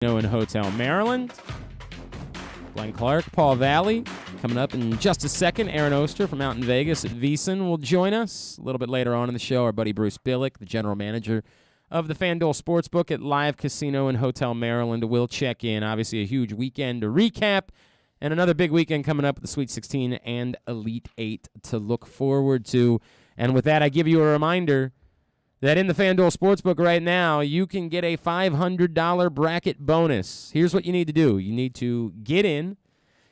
In Hotel Maryland. Glenn Clark, Paul Valley, coming up in just a second. Aaron Oster from out in Vegas at VSiN will join us. A little bit later on in the show, our buddy Bruce Billick, the general manager of the FanDuel Sportsbook at Live Casino in Hotel Maryland, will check in. Obviously a huge weekend to recap, and another big weekend coming up with the Sweet 16 and Elite 8 to look forward to. And with that, I give you a reminder that in the FanDuel Sportsbook right now, you can get a $500 bracket bonus. Here's what you need to do. You need to get in.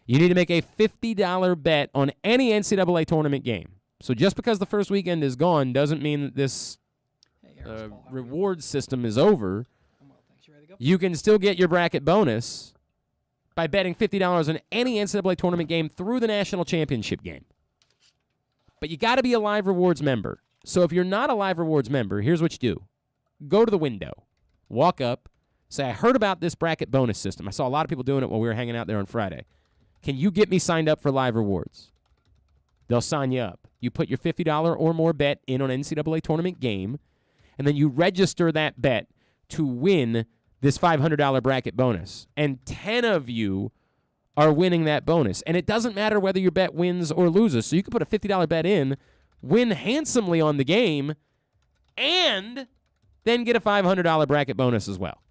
You need to make a $50 bet on any NCAA tournament game. So just because the first weekend is gone doesn't mean that this reward system is over. You can still get your bracket bonus by betting $50 on any NCAA tournament game through the national championship game. But you got to be a Live Rewards member. So if you're not a Live Rewards member, here's what you do. Go to the window. Walk up. Say, I heard about this bracket bonus system. I saw a lot of people doing it while we were hanging out there on Friday. Can you get me signed up for Live Rewards? They'll sign you up. You put your $50 or more bet in on an NCAA tournament game, and then you register that bet to win this $500 bracket bonus. And 10 of you are winning that bonus. And it doesn't matter whether your bet wins or loses. So you can put a $50 bet in, win handsomely on the game, and then get a $500 bracket bonus as well.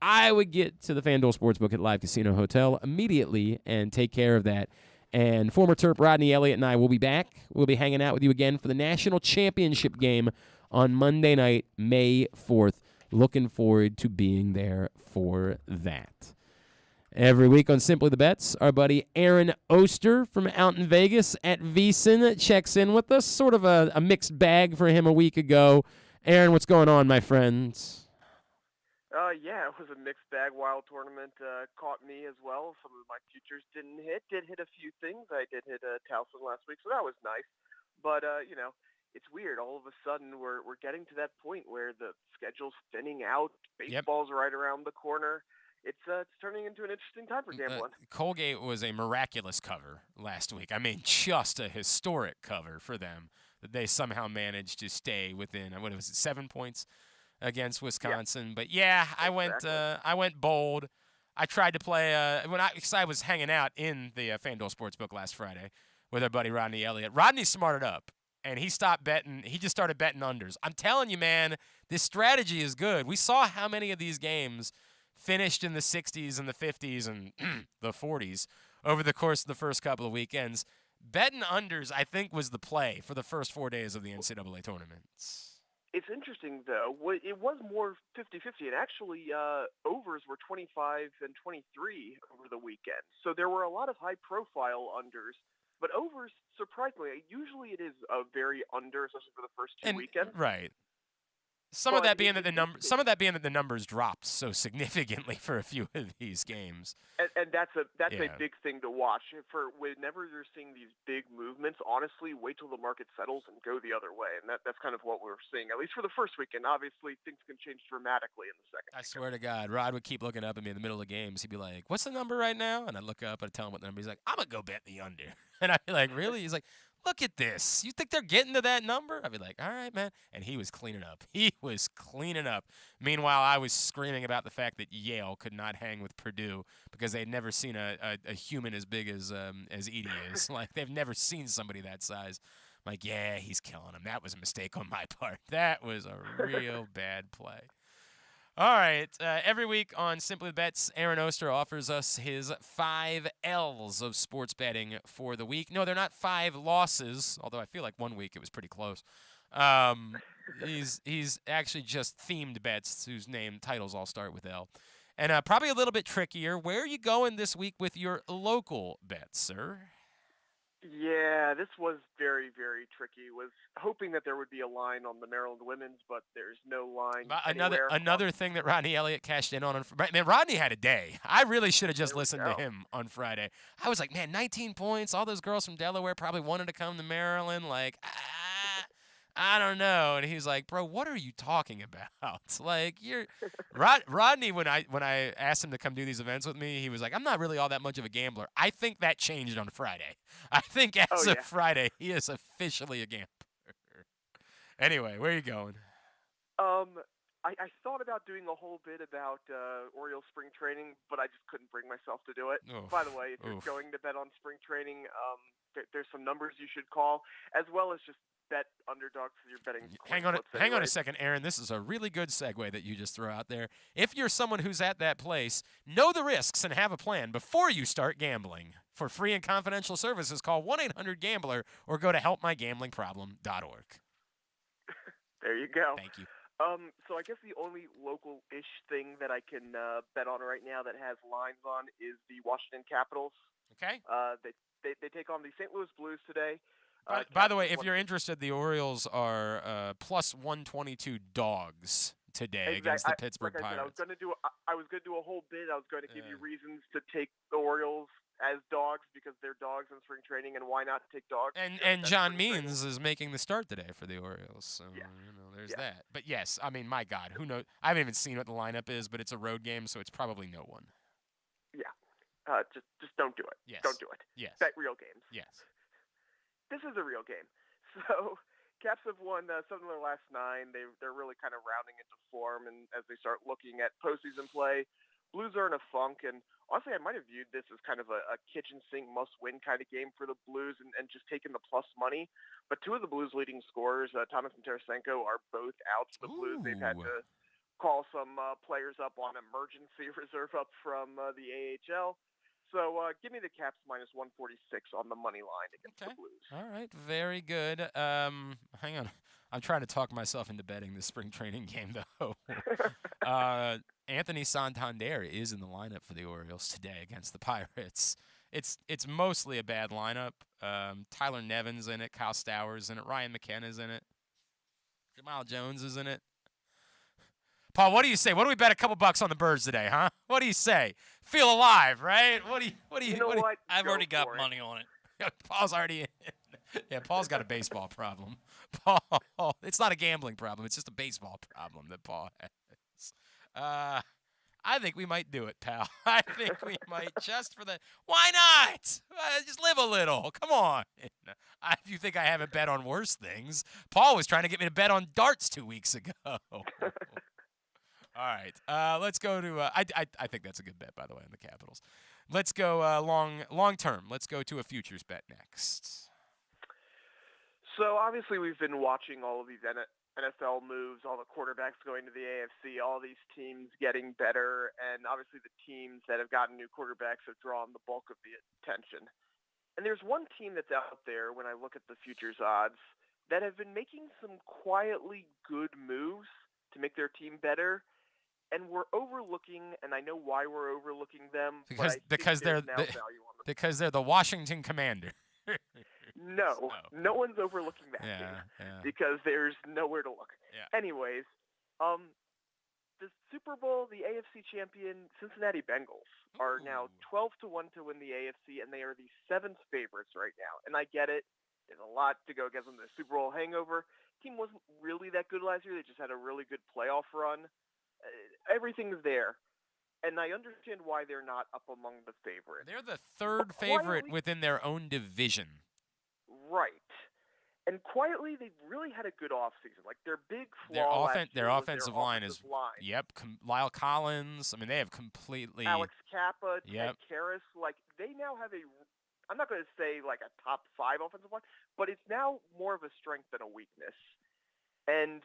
I would get to the FanDuel Sportsbook at Live Casino Hotel immediately and take care of that. And former Terp Rodney Elliott and I will be back. We'll be hanging out with you again for the national championship game on Monday night, May 4th. Looking forward to being there for that. Every week on Simply the Bets, our buddy Aaron Oster from out in Vegas at VSiN checks in with us. Sort of a mixed bag for him a week ago. Aaron, what's going on, my friends? Yeah, it was a mixed bag. Wild tournament caught me as well. Some of my futures didn't hit. Did hit a few things. I did hit Towson last week, so that was nice. But, it's weird. All of a sudden, we're getting to that point where the schedule's thinning out. Baseball's right around the corner. It's turning into an interesting time for gambling. Colgate was a miraculous cover last week. I mean, just a historic cover for them that they somehow managed to stay within, 7 points against Wisconsin. Yeah. But yeah, I went bold. I tried to play because I was hanging out in the FanDuel Sportsbook last Friday with our buddy Rodney Elliott. Rodney smarted up, and he stopped betting. He just started betting unders. I'm telling you, man, this strategy is good. We saw how many of these games finished in the 60s and the 50s and the 40s over the course of the first couple of weekends. Betting unders, I think, was the play for the first 4 days of the NCAA tournament. It's interesting, though. It was more 50-50, and actually overs were 25 and 23 over the weekend. So there were a lot of high-profile unders, but overs, surprisingly, usually it is a very under, especially for the first two weekends. Right. Some of that being that the numbers dropped so significantly for a few of these games. And that's a big thing to watch. For whenever you're seeing these big movements, honestly, wait till the market settles and go the other way. And that's kind of what we're seeing, at least for the first weekend. Obviously, things can change dramatically in the second. I swear to God, Rod would keep looking up at me in the middle of games. He'd be like, "What's the number right now?" And I'd look up and I'd tell him what the number. He's like, "I'm gonna go bet the under." And I'd be like, "Really?" He's like, "Look at this. You think they're getting to that number?" I'd be like, "All right, man." And he was cleaning up. Meanwhile, I was screaming about the fact that Yale could not hang with Purdue because they'd never seen a human as big as Edie is. Like, they've never seen somebody that size. I'm like, yeah, he's killing him. That was a mistake on my part. That was a real bad play. All right, every week on Simply Bets, Aaron Oster offers us his 5 L's of sports betting for the week. No, they're not 5 losses, although I feel like one week it was pretty close. He's actually just themed bets whose titles all start with L. And probably a little bit trickier. Where are you going this week with your local bets, sir? Yeah, this was very, very tricky. Was hoping that there would be a line on the Maryland women's, but there's no line anywhere. Another thing that Rodney Elliott cashed in on. Man, Rodney had a day. I really should have just listened to him on Friday. I was like, man, 19 points. All those girls from Delaware probably wanted to come to Maryland. Like, I don't know. And he's like, bro, what are you talking about? Like, Rodney, when I asked him to come do these events with me, he was like, I'm not really all that much of a gambler. I think that changed on Friday. I think as of Friday, he is officially a gambler. Anyway, where are you going? I thought about doing a whole bit about Orioles spring training, but I just couldn't bring myself to do it. Oof, By the way, if you're oof. going to bet on spring training, there's some numbers you should call, as well as just bet underdogs because you're betting coin flips Hang on a anyways. second, Aaron. This is a really good segue that you just threw out there. If you're someone who's at that place, know the risks and have a plan before you start gambling. For free and confidential services, call 1-800-GAMBLER or go to helpmygamblingproblem.org. There you go. Thank you. So I guess the only local-ish thing that I can bet on right now that has lines on is the Washington Capitals. Okay. They take on the St. Louis Blues today. By the way, if you're interested, the Orioles are plus 122 dogs today against the Pittsburgh Pirates. I was going to do a whole bit. I was going to give you reasons to take the Orioles as dogs because they're dogs in spring training, and why not take dogs? And John Means is making the start today for the Orioles, so there's that. But yes, I mean, my God, who knows? I haven't even seen what the lineup is, but it's a road game, so it's probably no one. Yeah, just don't do it. Yes. Don't do it. Yes. Bet real games. Yes. This is a real game. So Caps have won 7 of their last 9. They're really kind of rounding into form, and as they start looking at postseason play, Blues are in a funk, and honestly, I might have viewed this as kind of a kitchen sink must-win kind of game for the Blues and just taking the plus money. But 2 of the Blues' leading scorers, Thomas and Tarasenko, are both out for the Blues. They've had to call some players up on emergency reserve up from the AHL. So give me the Caps minus 146 on the money line against the Blues. All right, very good. Hang on. I'm trying to talk myself into betting this spring training game, though. Anthony Santander is in the lineup for the Orioles today against the Pirates. It's mostly a bad lineup. Tyler Nevin's in it. Kyle Stowers in it. Ryan McKenna's in it. Jamal Jones is in it. Paul, what do you say? What do we bet a couple bucks on the Birds today, huh? What do you say? Feel alive, right? What do you? You know what? I've already got money on it. Paul's already in. Yeah, Paul's got a baseball problem. Paul, it's not a gambling problem. It's just a baseball problem that Paul has. I think we might do it, pal. I think we might just for the. Why not? Just live a little. Come on. If you think I haven't bet on worse things, Paul was trying to get me to bet on darts 2 weeks ago. All right, let's go to. I think that's a good bet, by the way, on the Capitals. Let's go long term. Let's go to a futures bet next. So obviously we've been watching all of these NFL moves, all the quarterbacks going to the AFC, all these teams getting better, and obviously the teams that have gotten new quarterbacks have drawn the bulk of the attention. And there's one team that's out there when I look at the futures odds that have been making some quietly good moves to make their team better. And we're overlooking, and I know why we're overlooking them. Because they're the Washington Commander. No one's overlooking that team because there's nowhere to look. Yeah. Anyways, the Super Bowl, the AFC champion Cincinnati Bengals are now 12-1 to win the AFC, and they are the 7th favorites right now. And I get it. There's a lot to go against them. The Super Bowl hangover. Team wasn't really that good last year. They just had a really good playoff run. Everything's there. And I understand why they're not up among the favorites. They're the 3rd favorite within their own division. Right. And quietly, they've really had a good offseason. Like, their big flaw their offensive line is – Yep. Lyle Collins. I mean, they have completely – Alex Kappa, Ted Karras. Like, they now have a – I'm not going to say, like, a top 5 offensive line, but it's now more of a strength than a weakness. And,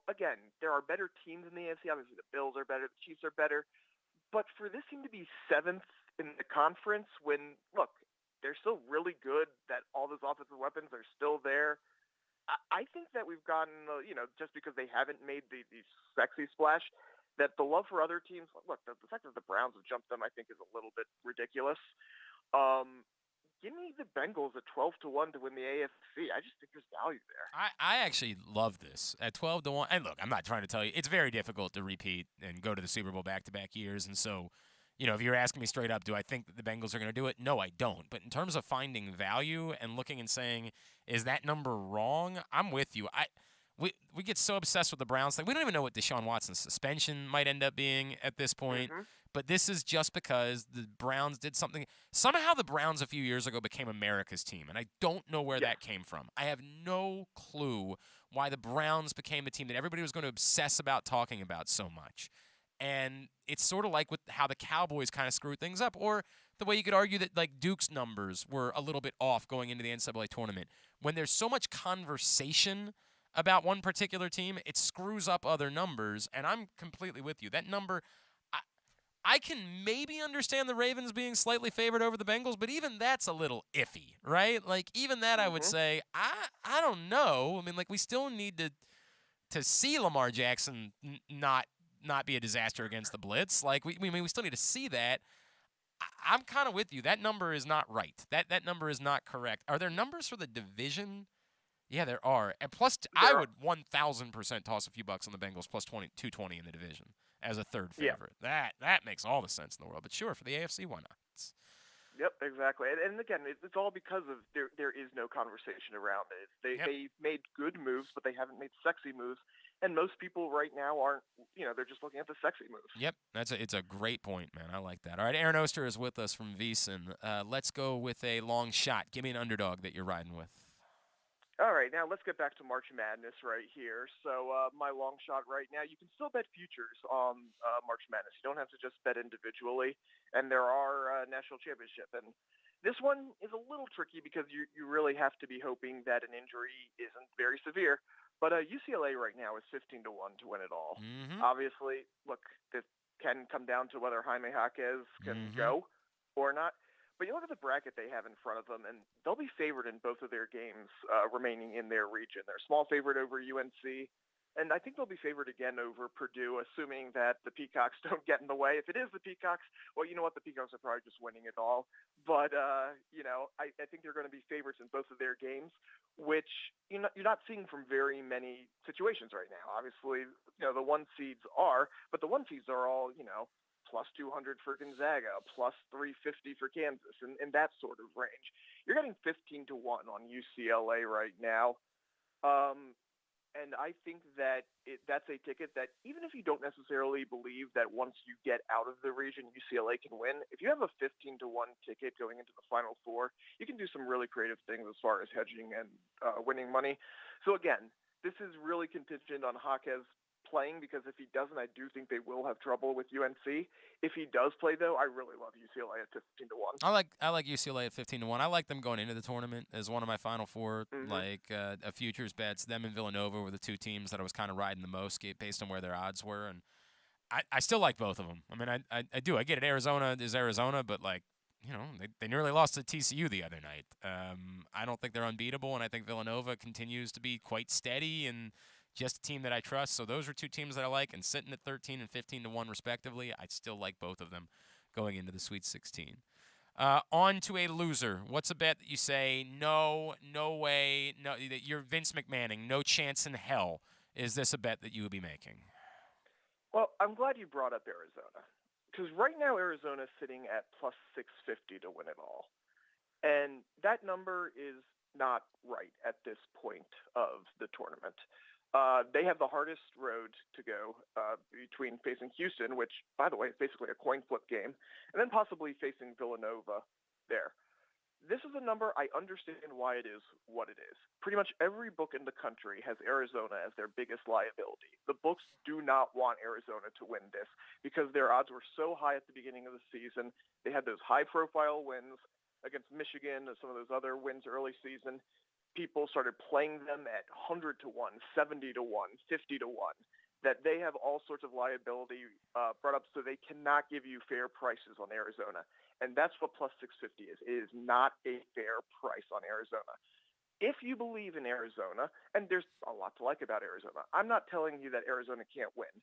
again, there are better teams in the AFC. Obviously, the Bills are better. The Chiefs are better. But for this team to be 7th in the conference when, look, they're still really good, that all those offensive weapons are still there, I think that we've gotten, just because they haven't made the sexy splash, that the love for other teams, look, the fact that the Browns have jumped them, I think, is a little bit ridiculous. Give me the Bengals at 12-1 to win the AFC. I just think there's value there. I actually love this at 12-1. And look, I'm not trying to tell you it's very difficult to repeat and go to the Super Bowl back-to-back years. And so, if you're asking me straight up, do I think that the Bengals are going to do it? No, I don't. But in terms of finding value and looking and saying, is that number wrong? I'm with you. We get so obsessed with the Browns thing. We don't even know what Deshaun Watson's suspension might end up being at this point. Mm-hmm. But this is just because the Browns did something. Somehow the Browns a few years ago became America's team, and I don't know where that came from. I have no clue why the Browns became the team that everybody was going to obsess about talking about so much. And it's sort of like with how the Cowboys kind of screwed things up, or the way you could argue that like Duke's numbers were a little bit off going into the NCAA tournament. When there's so much conversation about one particular team, it screws up other numbers, and I'm completely with you. That number, I can maybe understand the Ravens being slightly favored over the Bengals, but even that's a little iffy, right? Like, even that I would say, I don't know. I mean, like, we still need to see Lamar Jackson not be a disaster against the blitz. Like, we still need to see that. I'm kind of with you. That number is not right. That number is not correct. Are there numbers for the division? Yeah, there are. And plus, I would 1,000% toss a few bucks on the Bengals plus 220 in the division as a third favorite. Yeah. That makes all the sense in the world. But sure, for the AFC, why not? Yep, exactly. And again, it's all because of there is no conversation around it. They made good moves, but they haven't made sexy moves. And most people right now aren't, they're just looking at the sexy moves. Yep, it's a great point, man. I like that. All right, Aaron Oster is with us from VSiN. Let's go with a long shot. Give me an underdog that you're riding with. All right, now let's get back to March Madness right here. So my long shot right now, you can still bet futures on March Madness. You don't have to just bet individually, and there are national championship. And this one is a little tricky because you really have to be hoping that an injury isn't very severe. But UCLA right now is 15-1 to win it all. Mm-hmm. Obviously, look, this can come down to whether Jaime Jaquez can go or not. But you look at the bracket they have in front of them, and they'll be favored in both of their games remaining in their region. They're a small favorite over UNC, and I think they'll be favored again over Purdue, assuming that the Peacocks don't get in the way. If it is the Peacocks, well, you know what? The Peacocks are probably just winning it all. But, I think they're going to be favorites in both of their games, which you're not seeing from very many situations right now. Obviously, the one seeds are, but the one seeds are all, plus 200 for Gonzaga, plus 350 for Kansas, and that sort of range. You're getting 15-1 on UCLA right now. And I think that that's a ticket that even if you don't necessarily believe that once you get out of the region, UCLA can win, if you have a 15-1 ticket going into the Final Four, you can do some really creative things as far as hedging and winning money. So again, this is really contingent on Jaquez playing, because if he doesn't, I do think they will have trouble with UNC. If he does play, though, I really love UCLA at 15-1. I like UCLA at 15-1. I like them going into the tournament as one of my Final Four, a futures bets. Them and Villanova were the two teams that I was kind of riding the most based on where their odds were, and I still like both of them. I mean, I do. I get it. Arizona is Arizona, but they nearly lost to TCU the other night. I don't think they're unbeatable, and I think Villanova continues to be quite steady and just a team that I trust. So those are two teams that I like, and sitting at 13 and 15-1 respectively, I still like both of them going into the Sweet 16. On to a loser. What's a bet that you say, no way, no, that you're Vince McMahon, no chance in hell? Is this a bet that you would be making? Well, I'm glad you brought up Arizona, because right now Arizona is sitting at plus 650 to win it all. And that number is not right at this point of the tournament. They have the hardest road to go between facing Houston, which, by the way, is basically a coin flip game, and then possibly facing Villanova there. This is a number, I understand why it is what it is. Pretty much every book in the country has Arizona as their biggest liability. The books do not want Arizona to win this because their odds were so high at the beginning of the season. They had those high-profile wins against Michigan and some of those other wins early season. People started playing them at 100-1, 70-1, 50-1, that they have all sorts of liability brought up, so they cannot give you fair prices on Arizona. And that's what plus 650 is. It is not a fair price on Arizona. If you believe in Arizona, and there's a lot to like about Arizona, I'm not telling you that Arizona can't win,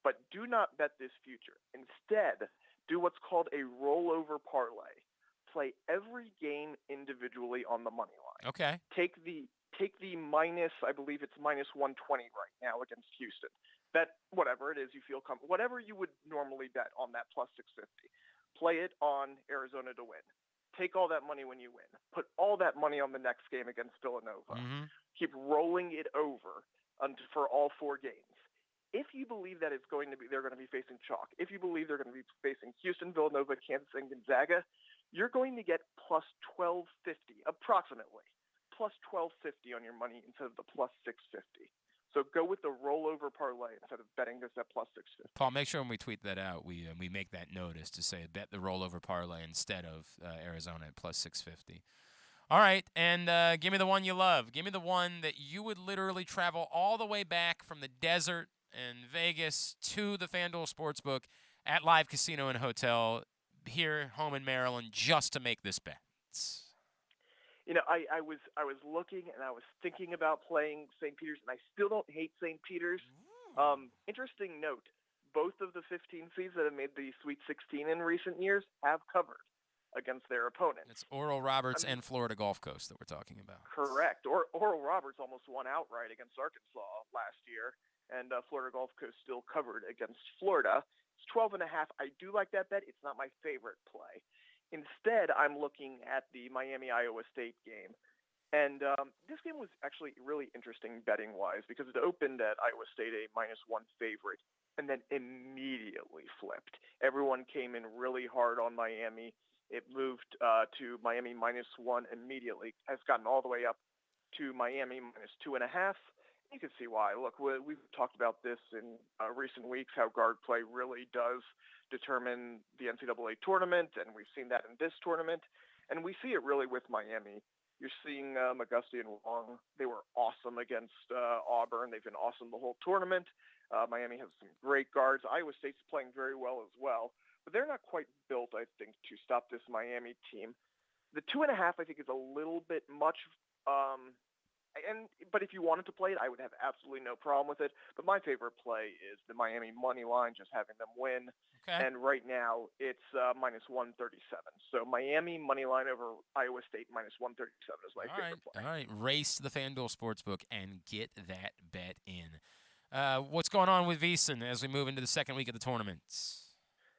but do not bet this future. Instead, do what's called a rollover parlay. Play every game individually on the money line. Okay. Take the minus, I believe it's minus 120 right now against Houston. Bet whatever it is you feel comfortable, whatever you would normally bet on that plus 650. Play it on Arizona to win. Take all that money when you win. Put all that money on the next game against Villanova. Keep rolling it over for all four games. If you believe that they're going to be facing chalk, if you believe they're going to be facing Houston, Villanova, Kansas, and Gonzaga, you're going to get plus 1250 approximately plus 1250 on your money instead of the plus 650. So go with the rollover parlay instead of betting this at plus 650. Paul, make sure when we tweet that out, we make that notice to say bet the rollover parlay instead of Arizona at plus 650. All right, and give me the one you love. Give me the one that you would literally travel all the way back from the desert in Vegas to the FanDuel Sportsbook at Live Casino and Hotel here home in Maryland just to make this bet. You know, I was looking and I was thinking about playing St. Peter's, and I still don't hate St. Peter's. Interesting note, both of the 15 seeds that have made the Sweet 16 in recent years have covered against their opponents. It's Oral Roberts and Florida Gulf Coast that we're talking about. Correct. Oral Roberts almost won outright against Arkansas last year, and Florida Gulf Coast still covered against Florida. It's 12.5. I do like that bet. It's not my favorite play. Instead, I'm looking at the Miami-Iowa State game. And this game was actually really interesting betting-wise because it opened at Iowa State a -1 favorite and then immediately flipped. Everyone came in really hard on Miami. It moved to Miami -1 immediately. Has gotten all the way up to Miami -2.5. You can see why. Look, we've talked about this in recent weeks, how guard play really does determine the NCAA tournament, and we've seen that in this tournament. And we see it really with Miami. You're seeing McGusty and Wong. They were awesome against Auburn. They've been awesome the whole tournament. Miami has some great guards. Iowa State's playing very well as well. But they're not quite built, I think, to stop this Miami team. The 2.5, I think, is a little bit much. But if you wanted to play it, I would have absolutely no problem with it. But my favorite play is the Miami money line, just having them win. Okay. And right now it's -137. So Miami money line over Iowa State -137 is my favorite play. All right, race to the FanDuel Sportsbook and get that bet in. What's going on with VSiN as we move into the second week of the tournament?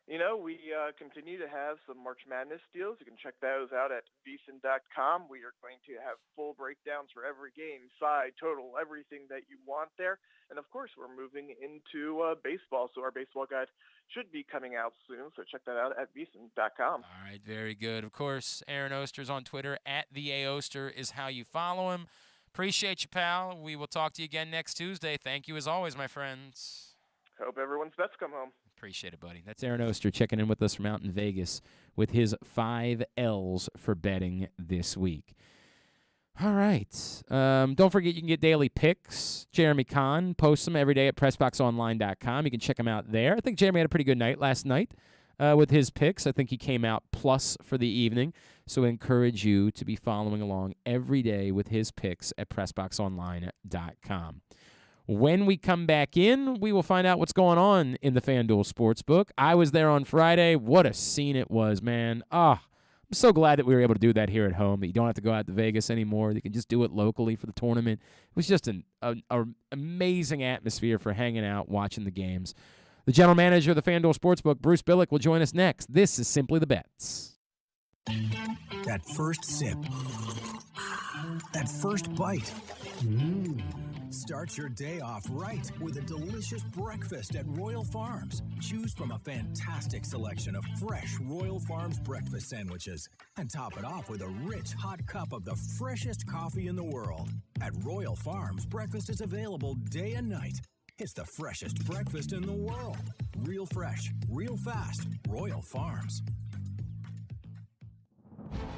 You know, we continue to have some March Madness deals. You can check those out at VSiN.com. We are going to have full breakdowns for every game, side, total, everything that you want there. And, of course, we're moving into baseball, so our baseball guide should be coming out soon. So check that out at VSiN.com. All right, very good. Of course, Aaron Oster's on Twitter. @TheAOster is how you follow him. Appreciate you, pal. We will talk to you again next Tuesday. Thank you as always, my friends. Hope everyone's bets come home. Appreciate it, buddy. That's Aaron Oster checking in with us from out in Vegas with his 5 L's for betting this week. All right. Don't forget you can get daily picks. Jeremy Kahn posts them every day at PressBoxOnline.com. You can check them out there. I think Jeremy had a pretty good night last night with his picks. I think he came out plus for the evening. So I encourage you to be following along every day with his picks at PressBoxOnline.com. When we come back in, we will find out what's going on in the FanDuel Sportsbook. I was there on Friday. What a scene it was, man. I'm so glad that we were able to do that here at home, that you don't have to go out to Vegas anymore. You can just do it locally for the tournament. It was just an amazing atmosphere for hanging out, watching the games. The general manager of the FanDuel Sportsbook, Bruce Billick, will join us next. This is Simply the Bets. That first sip. That first bite. Start your day off right with a delicious breakfast at Royal Farms. Choose from a fantastic selection of fresh Royal Farms breakfast sandwiches and top it off with a rich hot cup of the freshest coffee in the world. At Royal Farms, breakfast is available day and night. It's the freshest breakfast in the world. Real fresh, real fast. Royal Farms.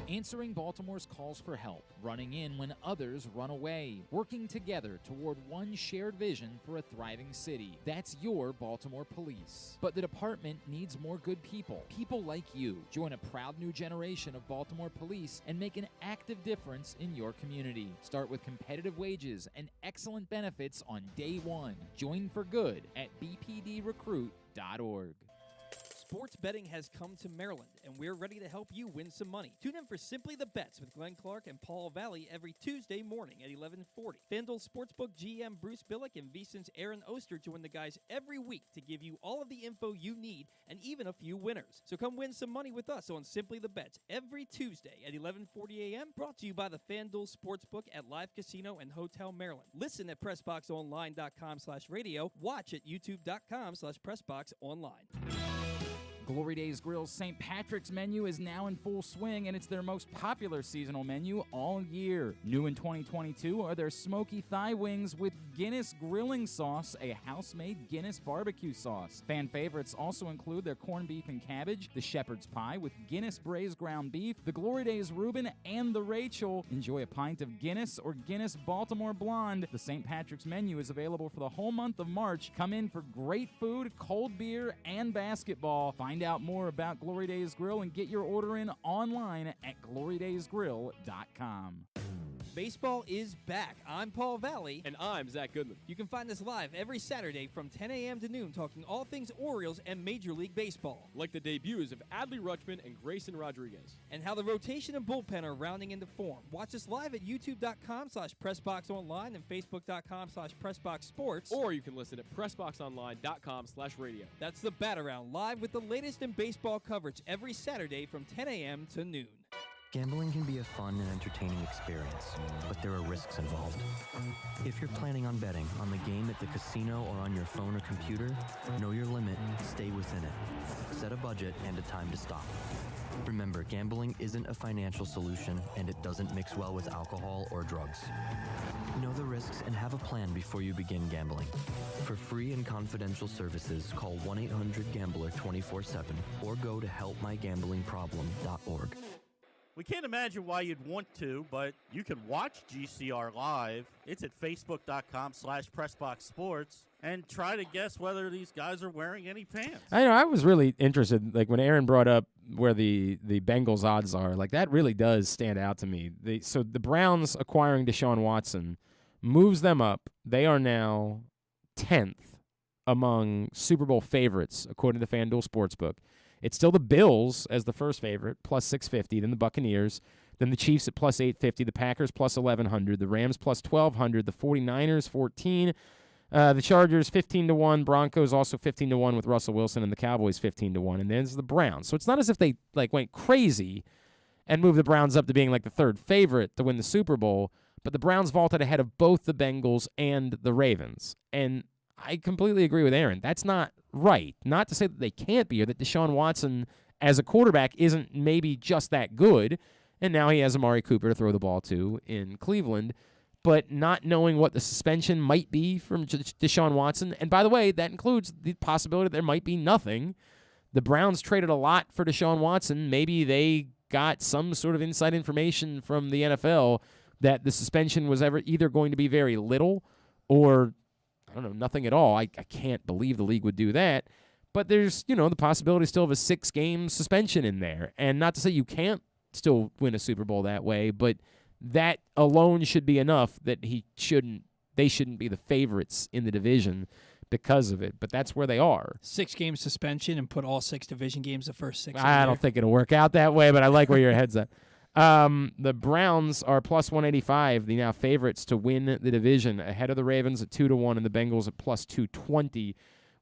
Answering Baltimore's calls for help, running in when others run away, working together toward one shared vision for a thriving city. That's your Baltimore Police. But the department needs more good people, people like you. Join a proud new generation of Baltimore Police and make an active difference in your community. Start with competitive wages and excellent benefits on day one. Join for good at bpdrecruit.org. Sports betting has come to Maryland, and we're ready to help you win some money. Tune in for Simply the Bets with Glenn Clark and Paul Valley every Tuesday morning at 11:40. FanDuel Sportsbook GM Bruce Billick and VSiN's Aaron Oster join the guys every week to give you all of the info you need and even a few winners. So come win some money with us on Simply the Bets every Tuesday at 11:40 a.m. Brought to you by the FanDuel Sportsbook at Live Casino and Hotel Maryland. Listen at PressBoxOnline.com/radio. Watch at YouTube.com/PressBoxOnline. Glory Days Grill's St. Patrick's menu is now in full swing, and it's their most popular seasonal menu all year. New in 2022 are their smoky thigh wings with Guinness grilling sauce, a house-made Guinness barbecue sauce. Fan favorites also include their corned beef and cabbage, the shepherd's pie with Guinness braised ground beef, the Glory Days Reuben, and the Rachel. Enjoy a pint of Guinness or Guinness Baltimore Blonde. The St. Patrick's menu is available for the whole month of March. Come in for great food, cold beer, and basketball. Find out more about Glory Days Grill and get your order in online at glorydaysgrill.com. Baseball is back. I'm Paul Valley. And I'm Zach Goodman. You can find us live every Saturday from 10 a.m. to noon talking all things Orioles and Major League Baseball. Like the debuts of Adley Rutschman and Grayson Rodriguez. And how the rotation and bullpen are rounding into form. Watch us live at youtube.com/PressBoxOnline and Facebook.com/PressBoxSports. Or you can listen at PressBoxOnline.com/radio. That's the Bat Around, live with the latest in baseball coverage every Saturday from 10 a.m. to noon. Gambling can be a fun and entertaining experience, but there are risks involved. If you're planning on betting on the game at the casino or on your phone or computer, know your limit, stay within it. Set a budget and a time to stop. Remember, gambling isn't a financial solution, and it doesn't mix well with alcohol or drugs. Know the risks and have a plan before you begin gambling. For free and confidential services, call 1-800-GAMBLER 24/7 or go to helpmygamblingproblem.org. We can't imagine why you'd want to, but you can watch GCR live. It's at facebook.com/PressBoxSports and try to guess whether these guys are wearing any pants. I was really interested, like when Aaron brought up where the Bengals odds are, like that really does stand out to me. So the Browns acquiring Deshaun Watson moves them up. They are now 10th among Super Bowl favorites, according to FanDuel Sportsbook. It's still the Bills as the first favorite, plus 650, then the Buccaneers, then the Chiefs at plus 850, the Packers plus 1,100, the Rams plus 1,200, the 49ers 14, the Chargers 15-1, Broncos also 15-1 with Russell Wilson, and the Cowboys 15-1, and then there's the Browns. So it's not as if they went crazy and moved the Browns up to being like the third favorite to win the Super Bowl, but the Browns vaulted ahead of both the Bengals and the Ravens. And I completely agree with Aaron. That's not right. Not to say that they can't be or that Deshaun Watson as a quarterback isn't maybe just that good, and now he has Amari Cooper to throw the ball to in Cleveland, but not knowing what the suspension might be from Deshaun Watson. And by the way, that includes the possibility that there might be nothing. The Browns traded a lot for Deshaun Watson. Maybe they got some sort of inside information from the NFL that the suspension was either going to be very little or I don't know, nothing at all. I can't believe the league would do that. But there's, the possibility still of a 6-game suspension in there. And not to say you can't still win a Super Bowl that way, but that alone should be enough that they shouldn't be the favorites in the division because of it. But that's where they are. 6-game suspension and put all 6 division games the first 6. I don't think it'll work out that way, but I like where your head's at. The Browns are plus 185, the now favorites to win the division, ahead of the Ravens at 2-1 and the Bengals at plus 220,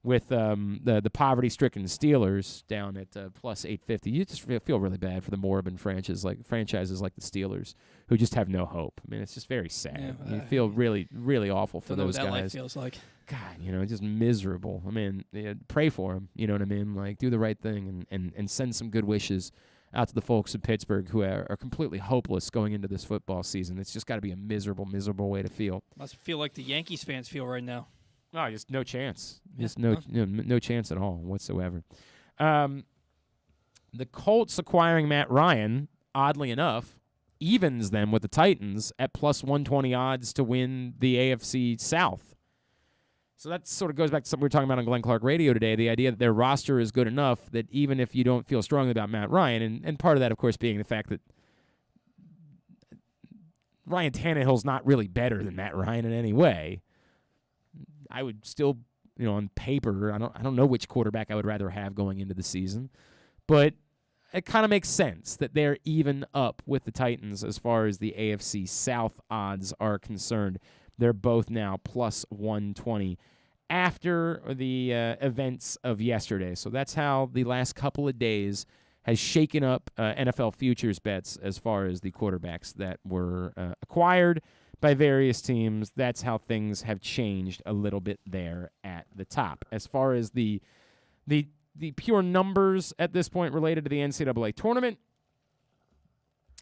with the poverty-stricken Steelers down at plus 850. You just feel really bad for the Moribund franchises like the Steelers, who just have no hope. I mean, it's just very sad. You feel really, really awful for those guys. What that life feels like. God, just miserable. I mean, pray for them. You know what I mean? Like, do the right thing and send some good wishes out to the folks in Pittsburgh who are completely hopeless going into this football season. It's just got to be a miserable, miserable way to feel. Must feel like the Yankees fans feel right now. Oh, just no chance. Just no chance at all whatsoever. The Colts acquiring Matt Ryan, oddly enough, evens them with the Titans at plus 120 odds to win the AFC South. So that sort of goes back to something we were talking about on Glenn Clark Radio today, the idea that their roster is good enough that even if you don't feel strongly about Matt Ryan, and part of that, of course, being the fact that Ryan Tannehill's not really better than Matt Ryan in any way, I would still, on paper, I don't know which quarterback I would rather have going into the season, but it kind of makes sense that they're even up with the Titans as far as the AFC South odds are concerned. They're both now plus 120 after the events of yesterday. So that's how the last couple of days has shaken up NFL futures bets as far as the quarterbacks that were acquired by various teams. That's how things have changed a little bit there at the top. As far as the the pure numbers at this point related to the NCAA tournament,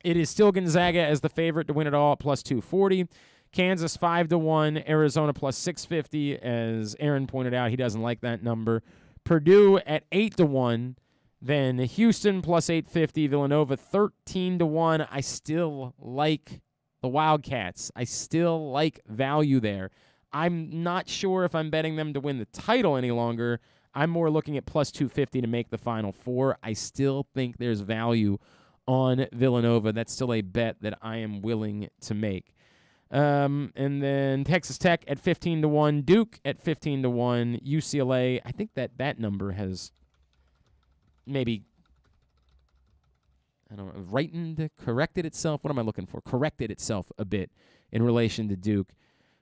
it is still Gonzaga as the favorite to win it all at plus 240. Kansas 5-1, Arizona plus 650. As Aaron pointed out, he doesn't like that number. Purdue at 8-1. Then Houston plus 850. Villanova 13-1. I still like the Wildcats. I still like value there. I'm not sure if I'm betting them to win the title any longer. I'm more looking at plus 250 to make the Final Four. I still think there's value on Villanova. That's still a bet that I am willing to make. And then Texas Tech at 15-1, Duke at 15-1, UCLA. I think that number has maybe, I don't know, corrected itself. What am I looking for? Corrected itself a bit in relation to Duke.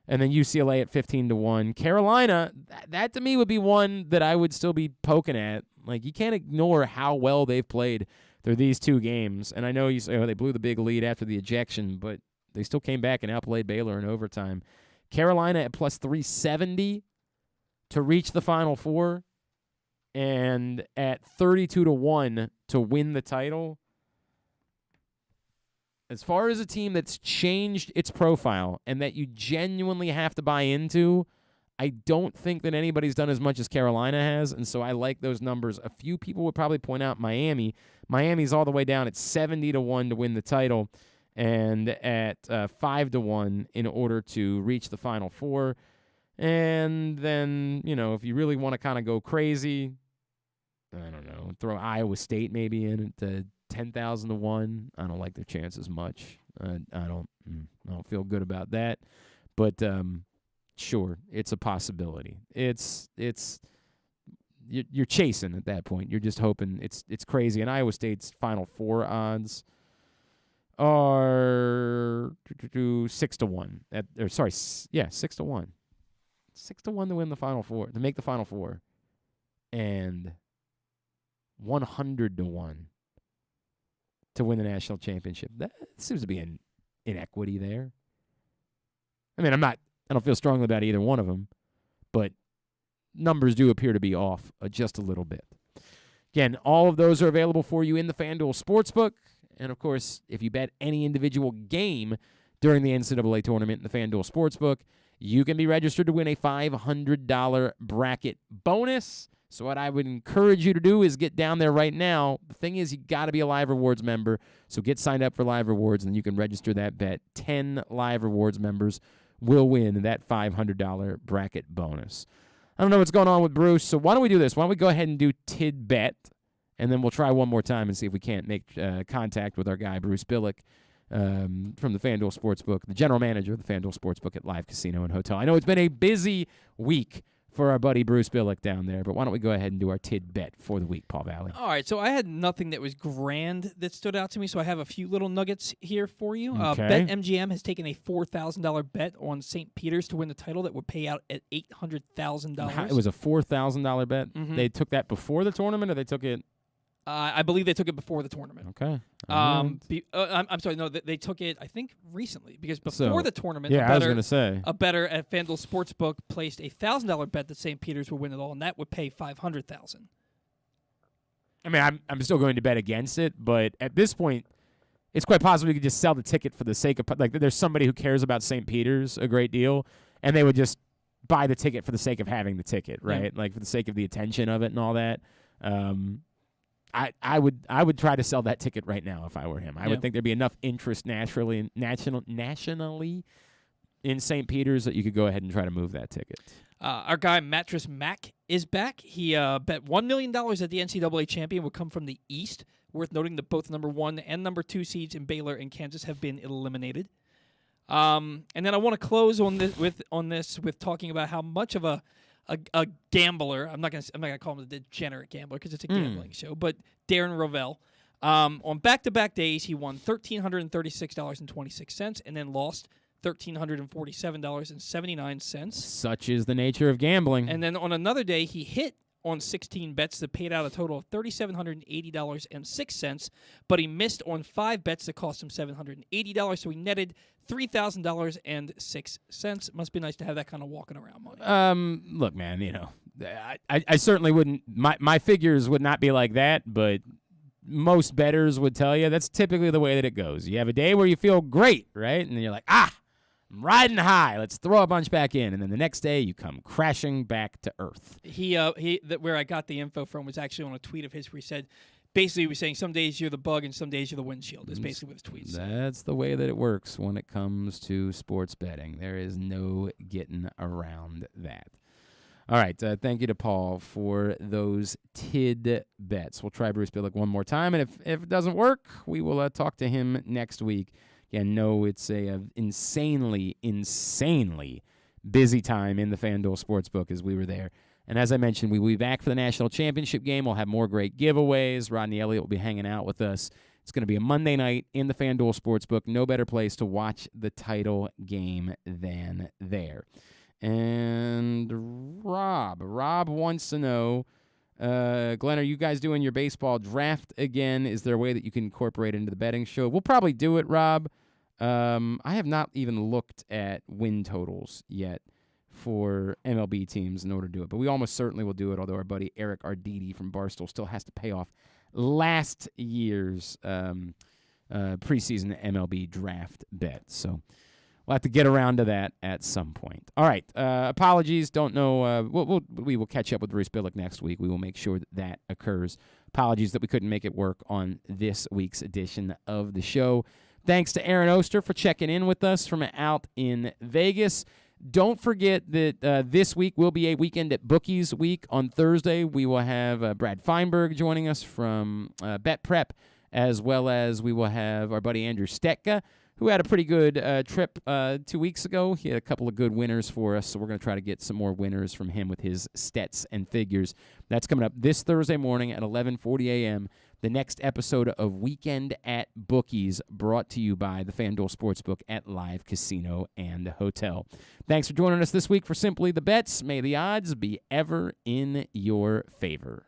And then UCLA at 15-1. Carolina, that to me would be one that I would still be poking at. Like, you can't ignore how well they've played through these two games. And I know you say, they blew the big lead after the ejection, but they still came back and outplayed Baylor in overtime. Carolina at plus 370 to reach the Final Four, and at 32-1 to win the title. As far as a team that's changed its profile and that you genuinely have to buy into, I don't think that anybody's done as much as Carolina has, and so I like those numbers. A few people would probably point out Miami. Miami's all the way down at 70-1 to win the title, and at 5-1 in order to reach the Final Four. And then, if you really want to kind of go crazy, I don't know, throw Iowa State maybe in at 10,000-1. I don't like their chances much. I don't feel good about that. But sure, it's a possibility. You're chasing at that point. You're just hoping it's crazy. And Iowa State's Final Four odds are 6-1. 6-1. 6-1 to win the Final Four, to make the Final Four, and 100-1 to win the national championship. That seems to be an inequity there. I mean, I don't feel strongly about either one of them, but numbers do appear to be off just a little bit. Again, all of those are available for you in the FanDuel Sportsbook. And, of course, if you bet any individual game during the NCAA tournament in the FanDuel Sportsbook, you can be registered to win a $500 bracket bonus. So what I would encourage you to do is get down there right now. The thing is, you got to be a Live Rewards member. So get signed up for Live Rewards, and you can register that bet. 10 Live Rewards members will win that $500 bracket bonus. I don't know what's going on with Bruce, so why don't we do this? Why don't we go ahead and do Tid Bet, and then we'll try one more time and see if we can't make contact with our guy, Bruce Billick, from the FanDuel Sportsbook, the general manager of the FanDuel Sportsbook at Live Casino and Hotel. I know it's been a busy week for our buddy Bruce Billick down there, but why don't we go ahead and do our Tid Bet for the week, Paul Valley? All right, so I had nothing that was grand that stood out to me, so I have a few little nuggets here for you. Okay. BetMGM has taken a $4,000 bet on St. Peter's to win the title that would pay out at $800,000. It was a $4,000 bet? Mm-hmm. They took that before the tournament, or they took it? I believe they took it before the tournament. Okay. I'm sorry, no, they took it, I think, recently, because before the tournament, I was going to say, a bettor at FanDuel Sportsbook placed a $1,000 bet that St. Peter's would win it all, and that would pay $500,000. I mean, I'm still going to bet against it, but at this point, it's quite possible you could just sell the ticket for the sake of, like, there's somebody who cares about St. Peter's a great deal, and they would just buy the ticket for the sake of having the ticket, right? Yeah. Like, for the sake of the attention of it and all that. I would try to sell that ticket right now if I were him. I would think there'd be enough interest nationally in St. Peter's that you could go ahead and try to move that ticket. Our guy Mattress Mac is back. He bet $1 million that the NCAA champion would come from the East. Worth noting that both number 1 and number 2 seeds in Baylor and Kansas have been eliminated. And then I want to close on this with talking about how much of a gambler. I'm not gonna call him a degenerate gambler because it's a gambling show. But Darren Rovell, on back-to-back days, he won $1,336.26 and then lost $1,347.79. Such is the nature of gambling. And then on another day, he hit on 16 bets that paid out a total of $3,780.06, but he missed on 5 bets that cost him $780, so he netted $3,000.06. Must be nice to have that kind of walking around money. Look, man, I certainly wouldn't. My figures would not be like that, but most bettors would tell you that's typically the way that it goes. You have a day where you feel great, right? And then you're like, I'm riding high. Let's throw a bunch back in. And then the next day you come crashing back to earth. Where I got the info from was actually on a tweet of his where he said, basically he was saying some days you're the bug and some days you're the windshield is basically what his tweet said. That's the way that it works when it comes to sports betting. There is no getting around that. All right, thank you to Paul for those tidbits. We'll try Bruce Billick one more time, and if it doesn't work, we will talk to him next week. Again, no, it's a insanely busy time in the FanDuel Sportsbook as we were there. And as I mentioned, we will be back for the national championship game. We'll have more great giveaways. Rodney Elliott will be hanging out with us. It's going to be a Monday night in the FanDuel Sportsbook. No better place to watch the title game than there. And Rob wants to know, Glenn, are you guys doing your baseball draft again? Is there a way that you can incorporate it into the betting show? We'll probably do it, Rob. I have not even looked at win totals yet for MLB teams in order to do it, but we almost certainly will do it, although our buddy Eric Arditi from Barstool still has to pay off last year's preseason MLB draft bet. So we'll have to get around to that at some point. All right. Apologies. Don't know. We will catch up with Bruce Billick next week. We will make sure that occurs. Apologies that we couldn't make it work on this week's edition of the show. Thanks to Aaron Oster for checking in with us from out in Vegas. Don't forget that this week will be a Weekend at Bookies week. On Thursday, we will have Brad Feinberg joining us from Bet Prep, as well as we will have our buddy Andrew Stetka, who had a pretty good trip 2 weeks ago. He had a couple of good winners for us, so we're going to try to get some more winners from him with his stats and figures. That's coming up this Thursday morning at 11:40 a.m., the next episode of Weekend at Bookies, brought to you by the FanDuel Sportsbook at Live Casino and Hotel. Thanks for joining us this week for Simply the Bets. May the odds be ever in your favor.